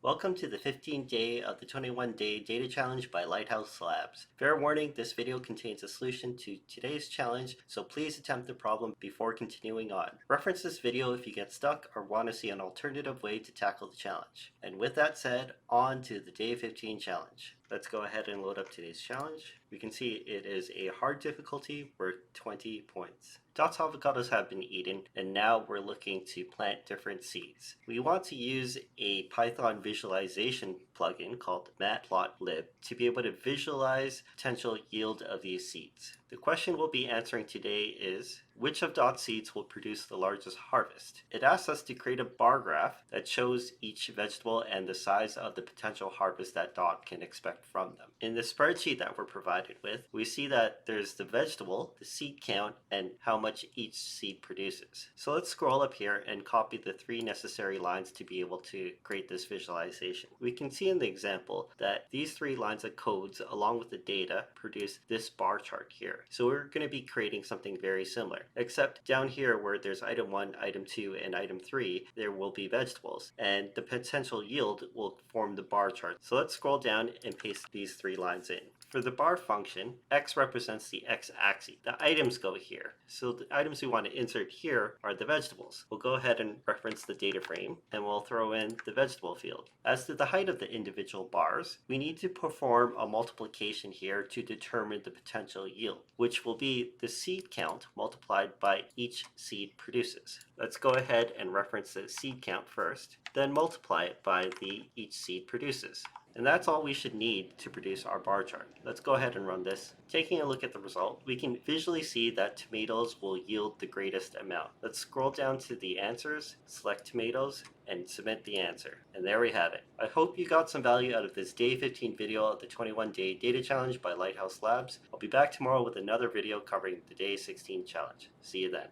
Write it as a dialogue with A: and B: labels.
A: Welcome to the 15th day of the 21-day data challenge by Lighthouse Labs. Fair warning, this video contains a solution to today's challenge, so please attempt the problem before continuing on. Reference this video if you get stuck or want to see an alternative way to tackle the challenge. And with that said, on to the day 15 challenge. Let's go ahead and load up today's challenge. We can see it is a hard difficulty worth 20 points. Dot's avocados have been eaten, and now we're looking to plant different seeds. We want to use a Python visualization plugin called matplotlib to be able to visualize potential yield of these seeds. The question we'll be answering today is, which of Dot's seeds will produce the largest harvest? It asks us to create a bar graph that shows each vegetable and the size of the potential harvest that Dot can expect from them. In the spreadsheet that we're provided with, we see that there's the vegetable, the seed count, and how much each seed produces. So let's scroll up here and copy the 3 necessary lines to be able to create this visualization. We can see in the example that these 3 lines of codes along with the data produce this bar chart here. So we're going to be creating something very similar, except down here where there's item 1, item 2, and item 3, there will be vegetables, and the potential yield will form the bar chart. So let's scroll down and paste these 3 lines in. For the bar function, x represents the x-axis. The items go here. So the items we want to insert here are the vegetables. We'll go ahead and reference the data frame, and we'll throw in the vegetable field. As to the height of the individual bars, we need to perform a multiplication here to determine the potential yield, which will be the seed count multiplied by each seed produces. Let's go ahead and reference the seed count first, then multiply it by the each seed produces. And that's all we should need to produce our bar chart. Let's go ahead and run this. Taking a look at the result, we can visually see that tomatoes will yield the greatest amount. Let's scroll down to the answers, select tomatoes, and submit the answer. And there we have it. I hope you got some value out of this day 15 video of the 21-day data challenge by Lighthouse Labs. I'll be back tomorrow with another video covering the day 16 challenge. See you then.